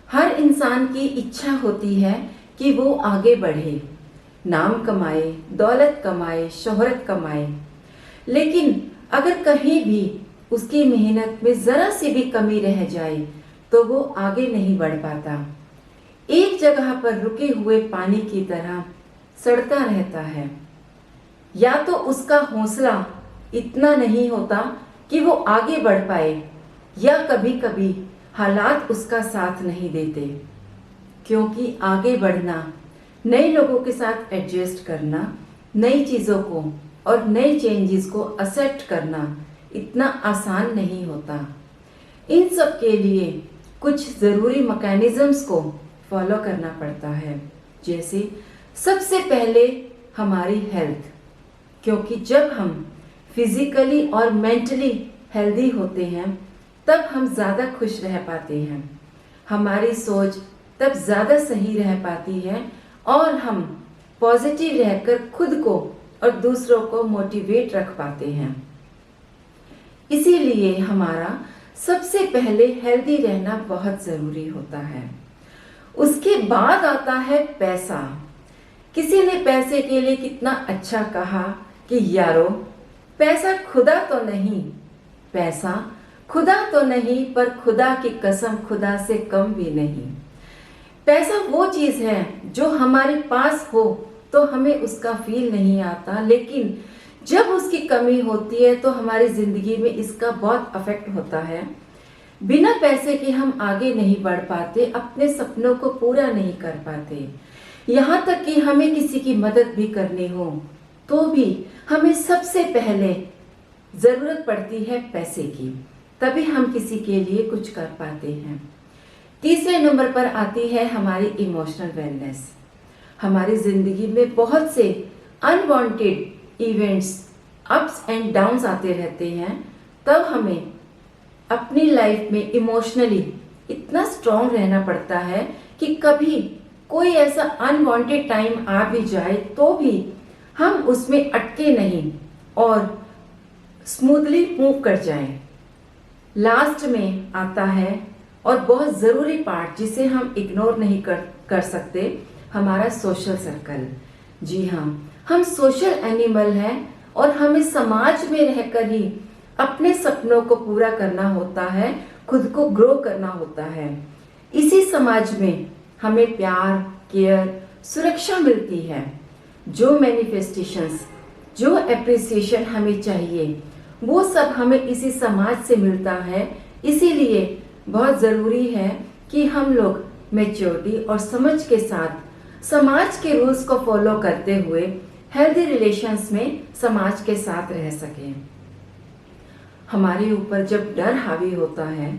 हर इंसान की इच्छा होती है कि वो आगे बढ़े, नाम कमाए, दौलत कमाए, शोहरत कमाए। लेकिन अगर कहीं भी उसकी मेहनत में जरा सी भी कमी रह जाए तो वो आगे नहीं बढ़ पाता। एक जगह पर रुके हुए पानी की तरह सड़ता रहता है। या तो उसका हौसला इतना नहीं होता कि वो आगे बढ़ पाए, या कभी कभी हालात उसका साथ नहीं देते। क्योंकि आगे बढ़ना, नए लोगों के साथ एडजस्ट करना, नई चीज़ों को और नए चेंजेस को एक्सेप्ट करना इतना आसान नहीं होता। इन सब के लिए कुछ ज़रूरी मैकेनिज़म्स को फॉलो करना पड़ता है। जैसे सबसे पहले हमारी हेल्थ, क्योंकि जब हम फिजिकली और मेंटली हेल्दी होते हैं तब हम ज़्यादा खुश रह पाते हैं, हमारी सोच तब ज़्यादा सही रह पाती है और हम पॉजिटिव रहकर खुद को और दूसरों को मोटिवेट रख पाते हैं। इसीलिए हमारा सबसे पहले हेल्दी रहना बहुत ज़रूरी होता है। उसके बाद आता है पैसा। किसी ने पैसे के लिए कितना अच्छा कहा कि यारो, पैसा खुदा तो नहीं, पैसा खुदा तो नहीं, पर खुदा की कसम खुदा से कम भी नहीं। पैसा वो चीज़ है जो हमारे पास हो तो हमें उसका फील नहीं आता, लेकिन जब उसकी कमी होती है तो हमारी ज़िंदगी में इसका बहुत अफेक्ट होता है। बिना पैसे के हम आगे नहीं बढ़ पाते, अपने सपनों को पूरा नहीं कर पाते। यहाँ तक कि हमें किसी की मदद भी करनी हो तो भी हमें सबसे पहले ज़रूरत पड़ती है पैसे की, तभी हम किसी के लिए कुछ कर पाते हैं। तीसरे नंबर पर आती है हमारी इमोशनल वेलनेस। हमारी ज़िंदगी में बहुत से unwanted events, ups and downs आते रहते हैं, तब हमें अपनी लाइफ में इमोशनली इतना स्ट्रॉन्ग रहना पड़ता है कि कभी कोई ऐसा अनवांटेड टाइम आ भी जाए तो भी हम उसमें अटके नहीं और स्मूथली मूव कर जाएं। लास्ट में आता है और बहुत ज़रूरी पार्ट जिसे हम इग्नोर नहीं कर सकते, हमारा सोशल सर्कल। जी हाँ, हम सोशल एनिमल हैं और हमें समाज में रहकर ही अपने सपनों को पूरा करना होता है, खुद को ग्रो करना होता है। इसी समाज में हमें प्यार, केयर, सुरक्षा मिलती है। जो मैनिफेस्टेशंस, जो एप्रिसिएशन हमें चाहिए वो सब हमें इसी समाज से मिलता है। इसीलिए बहुत ज़रूरी है कि हम लोग मैच्योरिटी और समझ के साथ समाज के रूल्स को फॉलो करते हुए हेल्दी रिलेशंस में समाज के साथ रह सकें। हमारे ऊपर जब डर हावी होता है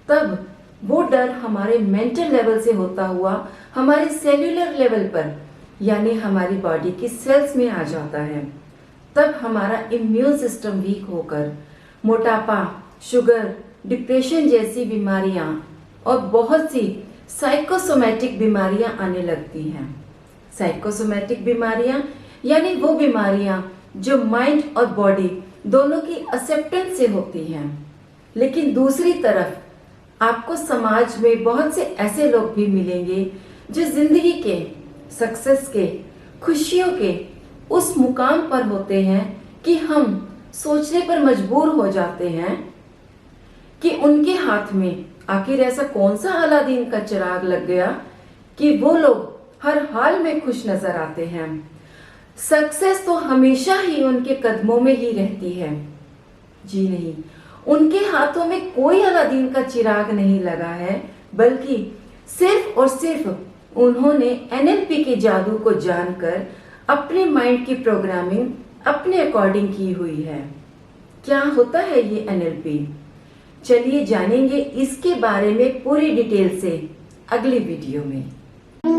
तब वो डर हमारे मेंटल लेवल से होता हुआ हमारे सेल्यूलर लेवल पर, यानी हमारी बॉडी की सेल्स में आ जाता है। तब हमारा इम्यून सिस्टम वीक होकर मोटापा, शुगर, डिप्रेशन जैसी बीमारियां और बहुत सी साइकोसोमैटिक बीमारियां आने लगती हैं। साइकोसोमैटिक बीमारियां यानी वो बीमारियां जो माइंड और बॉडी दोनों की एक्सेप्टेंस से होती हैं। लेकिन दूसरी तरफ आपको समाज में बहुत से ऐसे लोग भी मिलेंगे जो जिंदगी के, सक्सेस के, खुशियों के उस मुकाम पर होते हैं कि हम सोचने पर मजबूर हो जाते हैं कि उनके हाथ में आखिर ऐसा कौन सा अलादीन का चिराग लग गया कि वो लोग हर हाल में खुश नजर आते हैं। सक्सेस तो हमेशा ही उनके कदमों में ही रहती है। जी नहीं, उनके हाथों में कोई अलादीन का चिराग नहीं लगा है, बल्कि सिर्फ और सिर्फ उन्होंने एनएलपी के जादू को जानकर अपने माइंड की प्रोग्रामिंग अपने अकॉर्डिंग की हुई है। क्या होता है ये एनएलपी? चलिए जानेंगे इसके बारे में पूरी डिटेल से अगली वीडियो में।